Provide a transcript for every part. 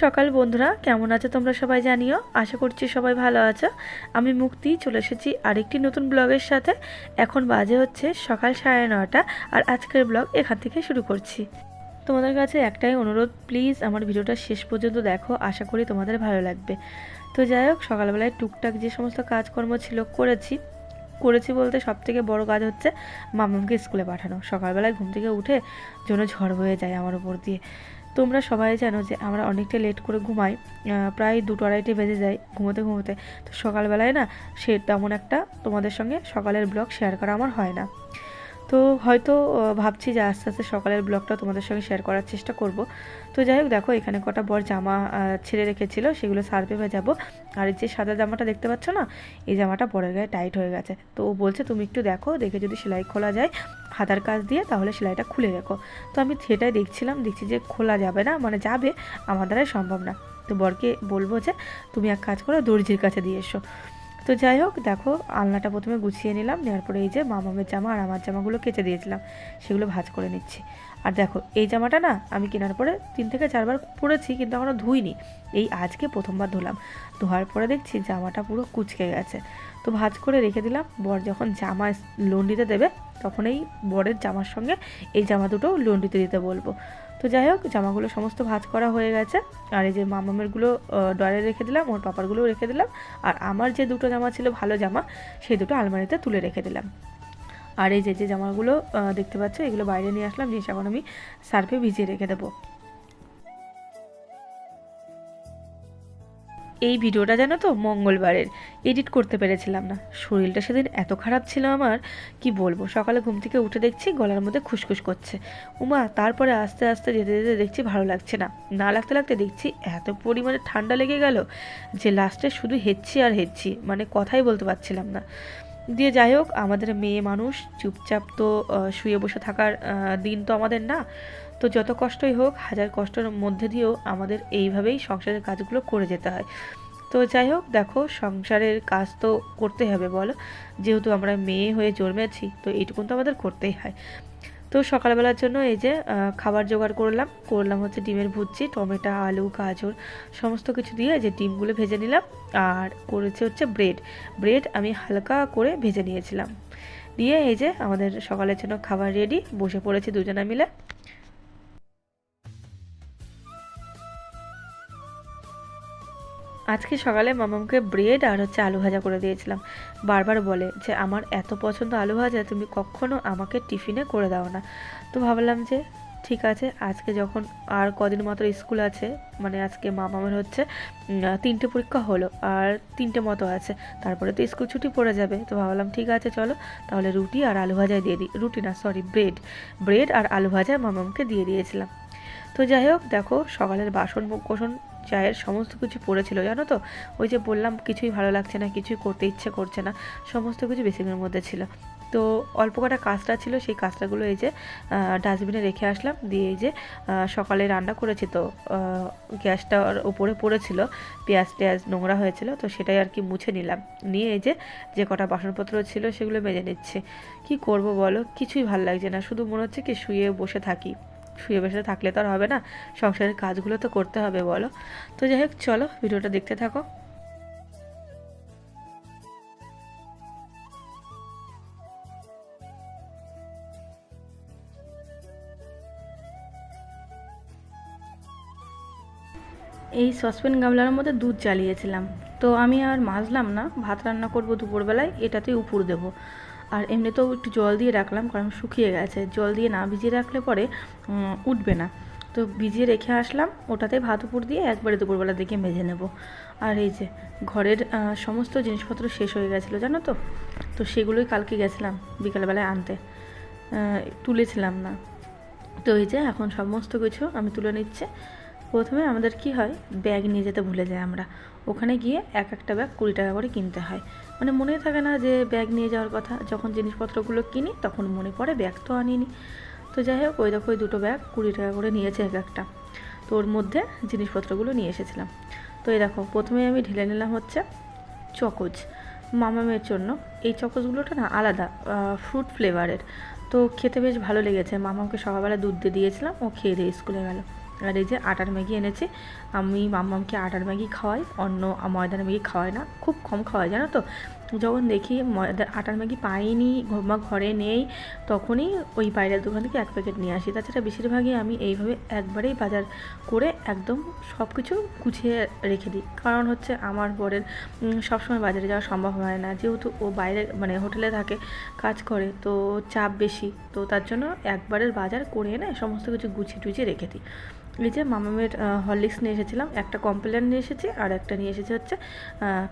সকাল বন্ধুরা, কেমন আছো তোমরা সবাই জানিও। আশা করছি সবাই ভালো আছো। আমি মুক্তি চলে এসেছি আরেকটি নতুন ব্লগের সাথে। এখন বাজে হচ্ছে সকাল 9:30 আর আজকের ব্লগ এখান থেকে শুরু করছি। তোমাদের কাছে একটাই অনুরোধ, প্লিজ আমার ভিডিওটা শেষ পর্যন্ত দেখো, আশা করি তোমাদের ভালো লাগবে। তো যাই হোক, সকালবেলায় টুকটাক যে সমস্ত কাজকর্ম ছিল করেছি বলতে সবথেকে বড় কাজ হচ্ছে মামামকে স্কুলে পাঠানো। সকালবেলায় ঘুম থেকে উঠে যেন ঝড় বয়ে যায় আমার উপর দিয়ে। তোমরা সবাই জানো যে আমরা অনেকটা লেট করে ঘুমাই, প্রায় 2-2:30 বেজে যায় ঘুমোতে। তো সকালবেলায় না সে তেমন একটা তোমাদের সঙ্গে সকালের ব্লগ শেয়ার করা আমার হয় না। তো হয়তো ভাবছি যে আস্তে আস্তে সকালের ব্লগটা তোমাদের সঙ্গে শেয়ার করার চেষ্টা করব। তো যাই হোক, দেখো এখানে কটা বর জামা ছেড়ে রেখেছিল, সেগুলো সার্ফে ভেজাবো। আর এই যে সাদা জামাটা দেখতে পাচ্ছ না, এই জামাটা পরের গায়ে টাইট হয়ে গেছে। তো ও বলছে তুমি একটু দেখে যদি সেলাই খোলা যায় হাতার কাজ দিয়ে, তাহলে সেলাইটা খুলে রেখো। তো আমি সেটাই দেখছি যে খোলা যাবে না, মানে যাবে, আমার দ্বারাই সম্ভব না। তো বরকে বলবো যে তুমি এক কাজ করো, দর্জির কাছে দিয়ে এসো। তো যাই হোক, দেখো আলনাটা প্রথমে গুছিয়ে নিলাম, নেওয়ার পরে এই যে মামামের জামা আর আমার জামাগুলো কেচে দিয়েছিলাম, সেগুলো ভাঁজ করে নিচ্ছি। আর দেখো এই জামাটা না আমি কেনার পরে 3 থেকে 4 বার পরেছি, কিন্তু এখনও ধুইনি। এই আজকে প্রথমবার ধুলাম। ধোয়ার পরে দেখছি জামাটা পুরো কুচকে গেছে। তো ভাঁজ করে রেখে দিলাম। বর যখন জামা লন্ড্রিতে দেবে, তখন এই বরের জামার সঙ্গে এই জামা দুটো লন্ড্রিতে দিতে বলবো। তো যাই হোক, জামাগুলো সমস্ত ভাঁজ করা হয়ে গেছে। আর এই যে মামামেরগুলো ড্রয়ারে রেখে দিলাম, ওর পাপারগুলোও রেখে দিলাম। আর আমার যে দুটো জামা ছিল ভালো জামা, সেই দুটো আলমারিতে তুলে রেখে দিলাম। আর এই যে জামাগুলো দেখতে পাচ্ছ, এগুলো বাইরে নিয়ে আসলাম, নিয়ে এখন আমি সার্ফে ভিজিয়ে রেখে দেবো। এই ভিডিওটা জানো তো মঙ্গলবারের, এডিট করতে পেরেছিলাম না। শরীরটা সেদিন এত খারাপ ছিল আমার, কি বলবো। সকালে ঘুম থেকে উঠে দেখছি গলার মধ্যে খুসখুস করছে। উমা, তারপরে আস্তে আস্তে যেতে দেখছি ভালো লাগছে না। না লাগতে দেখছি এত পরিমাণে ঠান্ডা লেগে গেল যে লাস্টে শুধু হেঁচছি, মানে কথাই বলতে পারছিলাম না। দিয়ে যাই হোক, আমাদের মেয়ে মানুষ, চুপচাপ তো শুয়ে বসে থাকার দিন তো আমাদের না। তো যত কষ্টই হোক, হাজার কষ্টের মধ্যে দিয়েও আমাদের এইভাবেই সংসারের কাজগুলো করে যেতে হয়। তো যাই হোক, দেখো সংসারের কাজ তো করতে হবে বলো, যেহেতু আমরা মেয়ে হয়ে জন্মেছি, তো এইটুকুন তো আমাদের করতেই হয়। তো সকালবেলার জন্য এই যে খাবার জোগাড় করলাম হচ্ছে ডিমের ভুজি, টমেটো, আলু, গাজর সমস্ত কিছু দিয়ে যে ডিমগুলো ভেজে নিলাম। আর করেছে হচ্ছে ব্রেড আমি হালকা করে ভেজে নিয়েছিলাম। দিয়ে এই যে আমাদের সকালের জন্য খাবার রেডি, বসে পড়েছি দুজনে মিলে। আজকে সকালে মামামকে ব্রেড আর হচ্ছে আলু ভাজা করে দিয়েছিলাম। বারবার বলে যে আমার এত পছন্দ আলু ভাজা, তুমি কখনো আমাকে টিফিনে করে দাও না। তো ভাবলাম যে ঠিক আছে, আজকে যখন আর কদিন মাত্র স্কুল আছে, মানে আজকে মামামের হচ্ছে 3টে পরীক্ষা হলো আর 3টে মতো আছে, তারপরে তো স্কুল ছুটি পড়ে যাবে। তো ভাবলাম ঠিক আছে চলো তাহলে রুটি আর আলু ভাজাই দিয়ে দিই, রুটি না সরি ব্রেড আর আলু ভাজা মামামকে দিয়ে দিয়েছিলাম। তো যাই হোক, দেখো সকালের বাসন কোসন চায়ের সমস্ত কিছু পড়েছিল জানো তো। ওই যে বললাম কিছুই ভালো লাগছে না, কিছুই করতে ইচ্ছে করছে না, সমস্ত কিছু বেসিনের মধ্যে ছিল। তো অল্প কটা কাজটা ছিল, সেই কাজটাগুলো এই যে ডাস্টবিনে রেখে আসলাম। দিয়ে এই যে সকালে রান্না করেছি, তো গ্যাসটার উপরে পড়েছিল, পেঁয়াজ নোংরা হয়েছিল, তো সেটাই আর কি মুছে নিলাম। নিয়ে এই যে কটা বাসনপত্র ছিল সেগুলো মেজে নিচ্ছে। কি করব বলো, কিছুই ভালো লাগছে না, শুধু মনে হচ্ছে কি শুয়ে বসে থাকলে তো আর হবে না, সংসারের কাজগুলো তো করতে হবে বলো। তো যাই হোক, চলো ভিডিওটা দেখতে থাকো। এই সসপ্যান গামলার মধ্যে দুধ জ্বালিয়েছিলাম, তো আমি আর মাজলাম না, ভাত রান্না করবো দুপুরবেলায়, এটাতেই উপর দেবো। আর এমনিতেও একটু জল দিয়ে রাখলাম, কারণ শুকিয়ে গেছে, জল দিয়ে না ভিজিয়ে রাখলে পরে উঠবে না। তো ভিজিয়ে রেখে আসলাম, ওটাতে ভাত উপর দিয়ে একবারে দুপুরবেলা দিকে মেজে নেব। আর এই যে ঘরের সমস্ত জিনিসপত্র শেষ হয়ে গেছিলো জানো তো, তো সেগুলোই কালকে গেছিলাম বিকালবেলায় আনতে, তুলেছিলাম না। তো এই যে এখন সমস্ত কিছু আমি তুলে নিচ্ছে। প্রথমে আমাদের কি হয়, ব্যাগ নিয়ে যেতে ভুলে যাই আমরা, ওখানে গিয়ে একটা ব্যাগ 20 টাকা করে কিনতে হয়, মানে মনেই থাকে না যে ব্যাগ নিয়ে যাওয়ার কথা। যখন জিনিসপত্রগুলো কিনি তখন মনে পড়ে ব্যাগ তো আনিনি। তো যাই হোক, ওই দেখো ওই দুটো ব্যাগ 20 টাকা করে নিয়েছে একটা। তো ওর মধ্যে জিনিসপত্রগুলো নিয়ে এসেছিলাম। তো এই দেখো প্রথমেই আমি ঢেলে নিলাম হচ্ছে চকোজ মামামের জন্য। এই চকোজগুলোটা না আলাদা, ফ্রুট ফ্লেভারের, তো খেতে বেশ ভালো লেগেছে। মামাকে সকালবেলা দুধ দিয়ে দিয়েছিলাম, ও খেয়ে দিয়ে স্কুলে গেল। আর এই যে আটার ম্যাগি এনেছি, আমি মাম্মামকে আটার ম্যাগি খাওয়াই, অন্য ময়দার ম্যাগি খাওয়াই না, খুব কম খাওয়াই জানো তো। যখন দেখি আটার ম্যাগি পাইনি বা ঘরে নেই, তখনই ওই বাইরের দোকান থেকে এক প্যাকেট নিয়ে আসি। তাছাড়া বেশিরভাগই আমি এইভাবে একবারেই বাজার করে একদম সব কিছু গুছিয়ে রেখে দিই। কারণ হচ্ছে আমার বরের সবসময় বাজারে যাওয়া সম্ভব হয় না, যেহেতু ও বাইরে মানে হোটেলে থাকে, কাজ করে, তো চাপ বেশি, তো তার জন্য একবারের বাজার করে এনে সমস্ত কিছু গুছিয়ে টুছিয়ে রেখে দিই। এই যে মামামের হরলিক্স নিয়ে এসেছিলাম, একটা কমপ্লেন নিয়ে এসেছি, আর একটা নিয়ে এসেছি হচ্ছে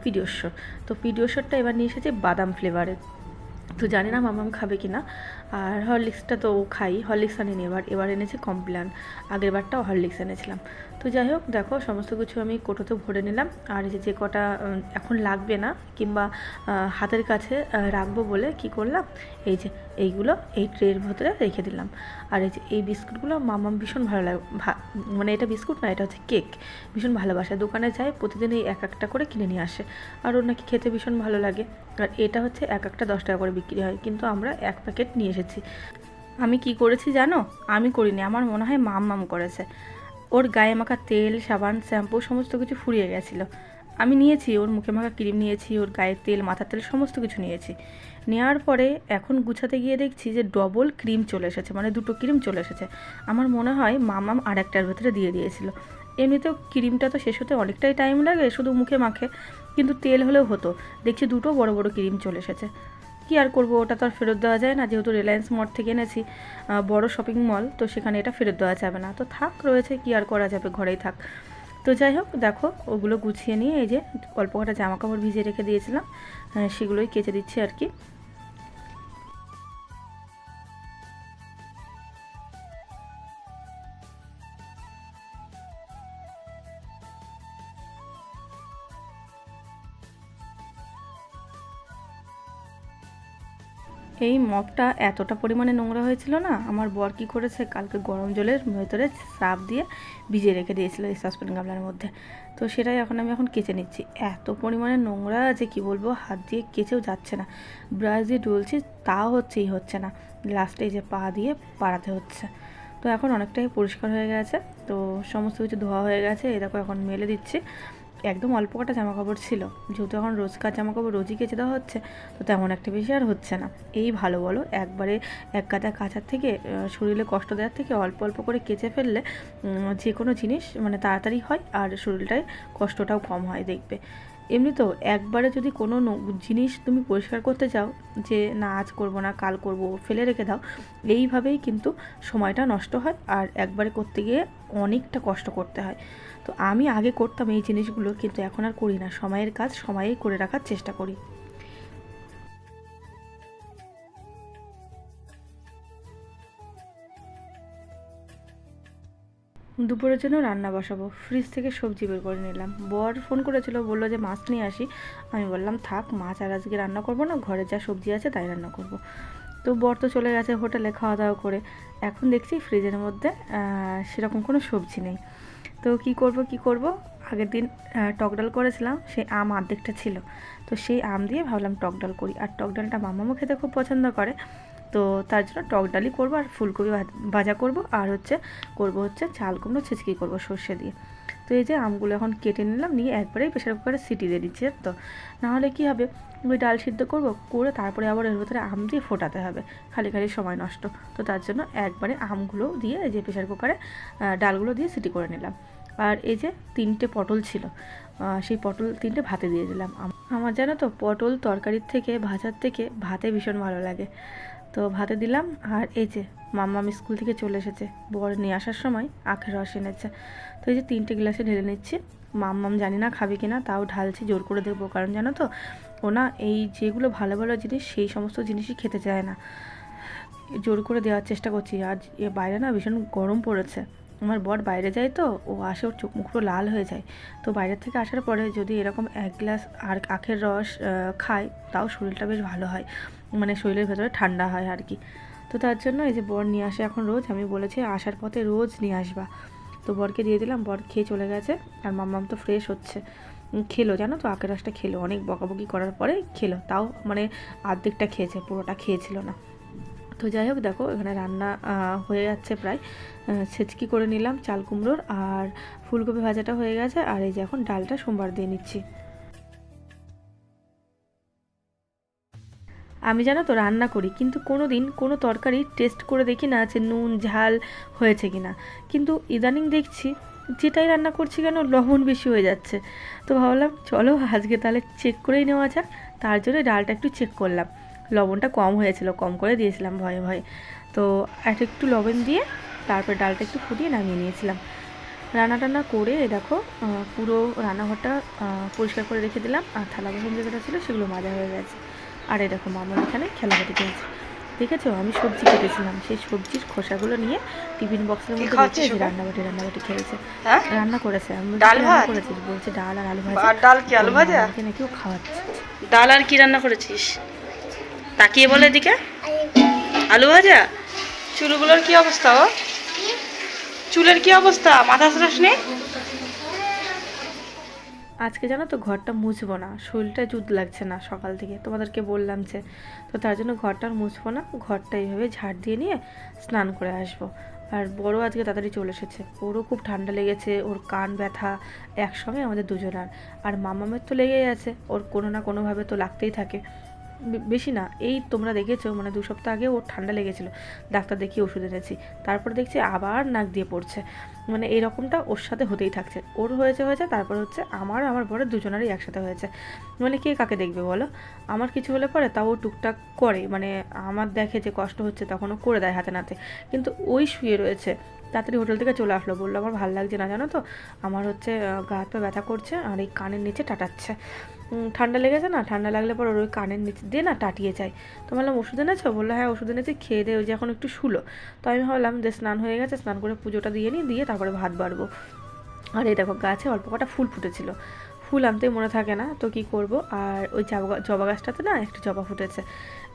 পিডিওশোর। তো পিডিওশোরটা এবার নিয়ে এসেছি বাদাম ফ্লেভারের, তো জানি না মামাম খাবে কি না। আর হরলিক্সটা তো ও খাই, হরলিক্স আনিনি, এবার এনেছি কমপ্লেন, আগের বারটাও হরলিক্স এনেছিলাম। তো যাই হোক, দেখো সমস্ত কিছু আমি কোটোতে ভরে নিলাম। আর এই যে কটা এখন লাগবে না কিংবা হাতের কাছে রাখবো বলে কি করলাম, এই যে এইগুলো এই ট্রের ভেতরে রেখে দিলাম। আর এই যে এই বিস্কুটগুলো মামাম ভীষণ ভালো লাগে, মানে এটা বিস্কুট না, এটা হচ্ছে কেক, ভীষণ ভালোবাসে। দোকানে যায় প্রতিদিন এই এক একটা করে কিনে নিয়ে আসে, আর ওর নাকি খেতে ভীষণ ভালো লাগে। আর এটা হচ্ছে এক একটা 10 টাকা করে বিক্রি হয়, কিন্তু আমরা এক প্যাকেট নিয়ে এসেছি। আমি কি করেছি জানো? আমি করিনি, আমার মনে হয় মাম্মাম করেছে। ওর গায়ে মাখা তেল, সাবান, শ্যাম্পু সমস্ত কিছু ফুরিয়ে গেছিলো। আমি নিয়েছি, ওর মুখে মাখা ক্রিম নিয়েছি, ওর গায়ের তেল, মাথার তেল সমস্ত কিছু নিয়েছি। নেওয়ার পরে এখন গুছাতে গিয়ে দেখছি যে ডবল ক্রিম চলে এসেছে, মানে 2টো ক্রিম চলে এসেছে। আমার মনে হয় মামাম আরেকটার ভেতরে দিয়ে দিয়েছিল। এমনিতেও ক্রিমটা তো শেষ হতে অনেকটাই টাইম লাগে, শুধু মুখে মাখে, কিন্তু তেল হলেও হতো। দেখছি 2টো বড় বড় ক্রিম চলে এসেছে। কী আর করবো, ওটা তো আর ফেরত দেওয়া যায় না, যেহেতু রিলায়েন্স মল থেকে এনেছি, বড় শপিং মল, তো সেখানে এটা ফেরত দেওয়া যাবে না। তো থাক, রয়েছে, কী আর করা যাবে, ঘরেই থাক। তো যাই হোক, দেখো ওগুলো গুছিয়ে নিয়ে এই যে অল্প কটা জামা কাপড় ভিজিয়ে রেখে দিয়েছিলাম, সেগুলোই কেচে দিচ্ছি আর কি। এই মপটা এতটা পরিমাণে নোংরা হয়েছিল না, আমার বর কী করেছে, কালকে গরম জলের ভেতরে সার্ফ দিয়ে ভিজিয়ে রেখে দিয়েছিল এই সসপ্যান গামলার মধ্যে। তো সেটাই আমি কেচে নিচ্ছি। এত পরিমাণে নোংরা যে কি বলবো, হাত দিয়ে কেচেও যাচ্ছে না, ব্রাশ দিয়ে ডলছি তাও হচ্ছে না, লাস্টে যে পা দিয়ে পাড়াতে হচ্ছে। তো এখন অনেকটাই পরিষ্কার হয়ে গেছে, তো সমস্ত কিছু ধোয়া হয়ে গেছে। এই দেখো এখন মেলে দিচ্ছি। একদম অল্প কটা জামা কাপড় ছিল, যেহেতু এখন রোজকার জামা কাপড় রোজই কেচে দেওয়া হচ্ছে, তো তেমন একটা বেশি আর হচ্ছে না। এই ভালো বলো, একবারে এক গাদা কাচার থেকে, শরীরে কষ্ট দেওয়ার থেকে অল্প অল্প করে কেচে ফেললে যে কোনো জিনিস মানে তাড়াতাড়ি হয়, আর শরীরটায় কষ্টটাও কম হয় দেখবে। এমনিতেও একবারে যদি কোনো জিনিস তুমি পরিষ্কার করতে চাও, যে না আজ করব না কাল করব, ফেলে রেখে দাও, এইভাবেই কিন্তু সময়টা নষ্ট হয়, আর একবারে করতে গিয়ে অনেকটা কষ্ট করতে হয়। তো আমি আগে করতাম এই জিনিসগুলো, কিন্তু এখন আর করি না, সময়ের কাজ সময়েই করে রাখার চেষ্টা করি। দুপুরের জন্য রান্না বসাবো, ফ্রিজ থেকে সবজি বের করে নিলাম। বর ফোন করেছিল, বললো যে মাছ নিয়ে আসি। আমি বললাম থাক, মাছ আর আজকে রান্না করবো না, ঘরে যা সবজি আছে তাই রান্না করব। তো বর তো চলে গেছে হোটেলে খাওয়া দাওয়া করে। এখন দেখছি ফ্রিজের মধ্যে সেরকম কোনো সবজি নেই। তো কি করব, আগের দিন টক ডাল করেছিলাম, সেই আম অর্ধেকটা ছিল, তো সেই আম দিয়ে ভাবলাম টক ডাল করি। আর টক ডালটা মামামও খেতে খুব পছন্দ করে, তো তার জন্য টক ডালই করবো, আর ফুলকপি ভাজা করব, আর হচ্ছে চাল কুমড়ো ছেঁচকি করব সর্ষে দিয়ে। তো এই যে আমগুলো এখন কেটে নিলাম, নিয়ে একবারেই প্রেশার কুকারে সিটি দিয়ে দিচ্ছি। তো নাহলে কী হবে, ওই ডাল সিদ্ধ করে তারপরে আবার এর ভেতরে আম দিয়ে ফোটাতে হবে, খালি সময় নষ্ট। তো তার জন্য একবারে আমগুলো দিয়ে এই যে প্রেশার কুকারে ডালগুলো দিয়ে সিটি করে নিলাম। আর এই যে 3টে পটল ছিল, সেই পটল 3টে ভাতে দিয়ে দিলাম। আমার জানো তো পটল তরকারির থেকে ভাজার থেকে ভাতে ভীষণ ভালো লাগে, তো ভাতে দিলাম। আর এই যে মাম্মাম স্কুল থেকে চলে এসেছে, বর নিয়ে আসার সময় আখের রস এনেছে, তো এই যে 3টে গ্লাসে ঢেলে নিচ্ছি। মাম্মাম জানি না খাবে কি না, তাও ঢালছি, জোর করে দেবো, কারণ জানো তো ও না এই যেগুলো ভালো ভালো জিনিস সেই সমস্ত জিনিসই খেতে চায় না, জোর করে দেওয়ার চেষ্টা করছি। আর বাইরে না ভীষণ গরম পড়েছে, আমার বর বাইরে যায়, তো ও আসে, ওর চোখ মুখ পুরো লাল হয়ে যায়। তো বাইরের থেকে আসার পরে যদি এরকম 1 গ্লাস আর আখের রস খায়, তাও শরীরটা বেশ ভালো হয়, মানে শরীরের ভেতরে ঠান্ডা হয় আর কি। তো তার জন্য এই যে বর নিয়ে আসে এখন রোজ, আমি বলেছি আসার পথে রোজ নিয়ে আসবা। তো বরকে দিয়ে দিলাম, বর খেয়ে চলে গেছে। আর মাম্মাম তো ফ্রেশ হচ্ছে, খেলো জানো তো, আখের রসটা খেলো, অনেক বকাবকি করার পরে খেলো, তাও মানে অর্ধেকটা খেয়েছে, পুরোটা খেয়েছিল না। তো যাই হোক দেখো এখানে রান্না হয়ে যাচ্ছে প্রায়। ছেচকি করে নিলাম চাল কুমড়োর, আর ফুলকপি ভাজাটা হয়ে গেছে, আর এই যে এখন ডালটা সোমবার দিয়ে নিচ্ছি। আমি জানো তো রান্না করি, কিন্তু কোনো দিন কোনো তরকারি টেস্ট করে দেখি না যে নুন ঝাল হয়েছে কি না। কিন্তু ইদানিং দেখছি যেটাই রান্না করছি কেন লবণ বেশি হয়ে যাচ্ছে। তো ভাবলাম চলো আজকে তাহলে চেক করেই নেওয়া যাক। তার জন্য ডালটা একটু চেক করলাম, লবণটা কম হয়েছিল, কম করে দিয়েছিলাম ভয়ে ভয়ে। তো একটু লবণ দিয়ে তারপর ডালটা একটু ফুটিয়ে নামিয়ে নিয়েছিলাম। রান্না টান্না করে দেখো পুরো রান্নাঘরটা পরিষ্কার করে রেখে দিলাম, আর থালা বাসন যেগুলো ছিল সেগুলো মাজা হয়ে গেছে। আর এই দেখো মামা এখানে খেলাবাটি খেয়েছে। দেখেছো আমি সবজি কেটেছিলাম, সেই সবজির খোসাগুলো নিয়ে টিফিন বক্সের মধ্যে রেখে রান্নাবাটি খেয়েছে। রান্না করেছে, আমি রান্না করেছিস বলছে ডাল আর আলু ভাজা। ডাল কি আলু ভাজা নাকি ও খাওয়াচ্ছে। ডাল আর কি রান্না করেছিস? তাকিয়ে বলে এদিকে। আলু ভাজা। চুলগুলোর কি অবস্থা? ও চুলের কি অবস্থা? মাথা স্রাস নেই? আজকে জানো তো ঘরটা মুছবো না, শরীরটা জুত লাগছে না সকাল থেকে, তোমাদেরকে বললাম যে। তো তার জন্য ঘরটা মুছবো না, ঘরটা এইভাবে ঝাড় দিয়ে নিয়ে স্নান করে আসবো। আর বড় আজকে তাড়াতাড়ি চলে এসেছে, ওরও খুব ঠান্ডা লেগেছে, ওর কান ব্যথা একসঙ্গে আমাদের দুজনার। আর মামামের তো লেগেই আছে, ওর কোনো না কোনোভাবে তো লাগতেই থাকে। বেশি না, এই তোমরা দেখেছো মানে 2 সপ্তাহ আগে ওর ঠান্ডা লেগেছিল, ডাক্তার দেখিয়ে ওষুধ এনেছি, তারপরে দেখছি আবার নাক দিয়ে পড়ছে। মানে এরকমটা ওর সাথে হতেই থাকছে, ওর হয়েছে তারপর হচ্ছে আমার বড় দুজনেরই একসাথে হয়েছে। মানে কে কাকে দেখবে বলো? আমার কিছু হলে পরে তাও ও টুকটাক করে, মানে আমার দেখে যে কষ্ট হচ্ছে তখন ও করে দেয় হাতে নাতে, কিন্তু ওই শুয়ে রয়েছে। তাড়াতাড়ি হোটেল থেকে চলে আসলো, বললো আমার ভালো লাগছে না জানো তো, আমার হচ্ছে গা হাত পা ব্যথা করছে আর এই কানের নিচে টাটাচ্ছে। ঠান্ডা লেগেছে না, ঠান্ডা লাগলে পর ওই কানের নিচে দিয়ে না টাটিয়ে যায়। তো বললাম ওষুধ এনেছো? বললো হ্যাঁ ওষুধ এনেছি, খেয়ে দিয়ে ওই যে এখন একটু শুলো। তো আমি ভাবলাম যে স্নান হয়ে গেছে, স্নান করে পুজোটা দিয়ে নিই, দিয়ে তারপরে ভাত বাড়বো। আর এই দেখো গাছে অল্প কটা ফুল ফুটেছিল, ফুল আনতেই মনে থাকে না, তো কি করব। আর ওই জবা গাছটাতে না একটা জবা ফুটেছে।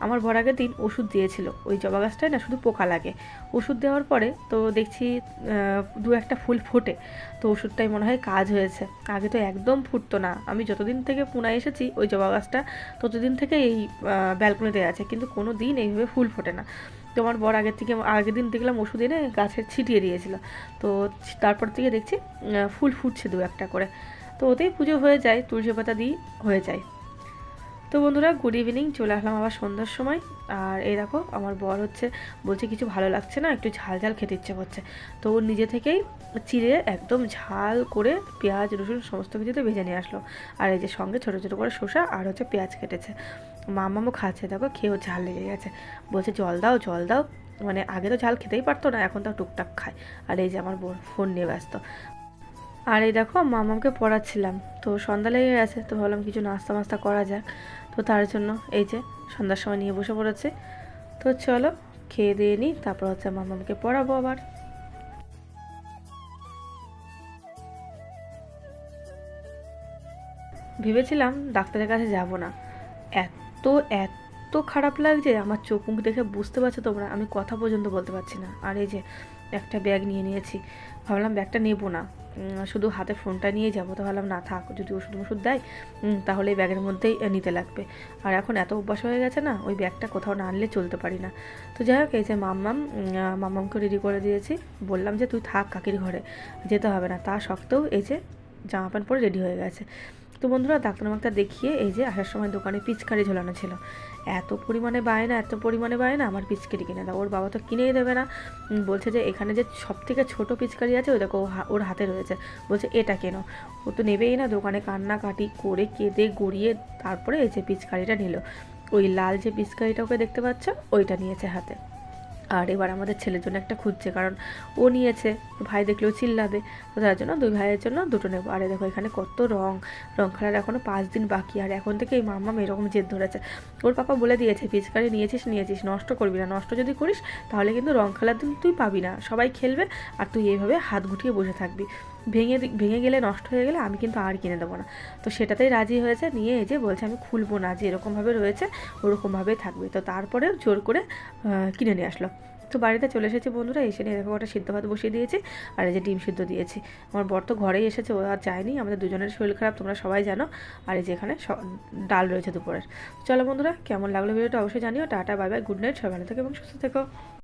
আমার বর আগের দিন ওষুধ দিয়েছিল, ওই জবা গাছটায় না শুধু পোকা লাগে। ওষুধ দেওয়ার পরে তো দেখছি 2-1টা ফুল ফোটে, তো ওষুধটাই মনে হয় কাজ হয়েছে। আগে তো একদম ফুটতো না, আমি যতদিন থেকে পুনায় এসেছি ওই জবা গাছটা ততদিন থেকে এই ব্যালকনিতে আছে, কিন্তু কোনো দিন এইভাবে ফুল ফোটে না। তো আমার বর আগের দিন দেখলাম ওষুধ এনে গাছে ছিটিয়ে দিয়েছিল, তো তারপর থেকে দেখছি ফুল ফুটছে 2-1টা করে। তো ওতেই পুজো হয়ে যায়, তুলসী পাতা দিয়ে হয়ে যায়। তো বন্ধুরা গুড ইভিনিং, চলে আসলাম আবার সন্ধ্যার সময়। আর এই দেখো আমার বর হচ্ছে বলছে কিছু ভালো লাগছে না, একটু ঝাল ঝাল খেতে ইচ্ছে করছে। তো ওর নিজে থেকেই চিড়ে একদম ঝাল করে পেঁয়াজ রসুন সমস্ত কিছুতে ভেজে নিয়ে আসলো। আর এই যে সঙ্গে ছোটো ছোটো করে শসা আর হচ্ছে পেঁয়াজ কেটেছে। মামামও খাচ্ছে, দেখো খেয়েও ঝাল লেগে গেছে, বলছে জল দাও জল দাও। মানে আগে তো ঝাল খেতেই পারতো না, এখন তো টুকটাক খায়। আর এই যে আমার বোন ফোন নিয়ে ব্যস্ত। আর এই দেখো মামাকে পড়াচ্ছিলাম, তো সন্ধ্যা লেগে গেছে, তো ভাবলাম কিছু নাস্তা মাস্তা করা যাক। তো তার জন্য এই যে সন্ধ্যার সময় নিয়ে বসে পড়েছে। তো চলো খেয়ে দিয়ে নিই, তারপর হচ্ছে মামাকে পড়াবো আবার। ভেবেছিলাম ডাক্তারের কাছে যাব না, এত এত খারাপ লাগছে আমার, চোখ মুখ দেখে বুঝতে পারছো তোমরা, আমি কথা পর্যন্ত বলতে পারছি না। আর এই যে একটা ব্যাগ নিয়ে নিয়েছি, ভাবলাম ব্যাগটা নেবো না, শুধু হাতে ফোনটা নিয়ে যাবো। তো ভাবলাম না থাক, যদি ওষুধ দেয় তাহলে এই ব্যাগের মধ্যেই নিতে লাগবে। আর এখন এত অভ্যাস হয়ে গেছে না, ওই ব্যাগটা কোথাও না আনলে চলতে পারি না। তো যাই হোক এই যে মাম্মামকে রেডি করে দিয়েছি, বললাম যে তুই থাক কাকির ঘরে, যেতে হবে না। তা সত্ত্বেও এই যে জামা প্যান্ট পরে রেডি হয়ে গেছে। তো বন্ধুরা ডাক্তার দেখিয়ে এই যে আসার সময় দোকানে পিচকারি ঝোলানো ছিল, এত পরিমাণে বায়না আমার পিচকারি কিনে দাও। ওর বাবা তো কিনেই দেবে না, বলছে যে এখানে যে সব থেকে ছোটো পিচকারি আছে ওই দেখো ওর হাতে রয়েছে, বলছে এটা কেন। ও তো নেবেই না, দোকানে কান্নাকাটি করে কেঁদে গড়িয়ে তারপরে এই যে পিচকারিটা নিল। ওই লাল যে পিচকারিটা ওকে দেখতে পাচ্ছ ওইটা নিয়েছে হাতে। আর এবার আমাদের ছেলের জন্য একটা খুঁজছে, কারণ ও নিয়েছে, ভাই দেখলেও চিল্লাবে, তো তার জন্য 2 ভাইয়ের জন্য 2টো নেবো। আর দেখো এখানে কত রং খেলার এখনও 5 দিন বাকি, আর এখন থেকে এই মাম্মাম এরকম জেদ ধরেছে। ওর পাপা বলে দিয়েছে পিচকারি নিয়েছিস নষ্ট করবি না, নষ্ট যদি করিস তাহলে কিন্তু রং খেলার দিন তুই পাবি না, সবাই খেলবে আর তুই এইভাবে হাত গুটিয়ে বসে থাকবি, ভেঙে গেলে নষ্ট হয়ে গেলে আমি কিন্তু আর কিনে দেবো না। তো সেটাতেই রাজি হয়েছে, নিয়ে এই যে বলছে আমি খুলবো না, যে এরকমভাবে রয়েছে ওরকমভাবেই থাকবে। তো তারপরে জোর করে কিনে নিয়ে আসলো। তো বাড়িতে চলে এসেছি বন্ধুরা, এসে নিয়ে দেখো একটা সিদ্ধ ভাত বসিয়ে দিয়েছি আর এই যে ডিম সিদ্ধ দিয়েছি। আমার বর তো ঘরেই এসেছে, ও আর যায়নি, আমাদের দুজনের শরীর খারাপ তোমরা সবাই জানো। আর এই যে এখানে ডাল রয়েছে দুপুরের। চলো বন্ধুরা, কেমন লাগলো ভিডিওটা অবশ্যই জানিও। Tata, bye bye, good night, সবাই ভালো থেকো এবং সুস্থ থেকো।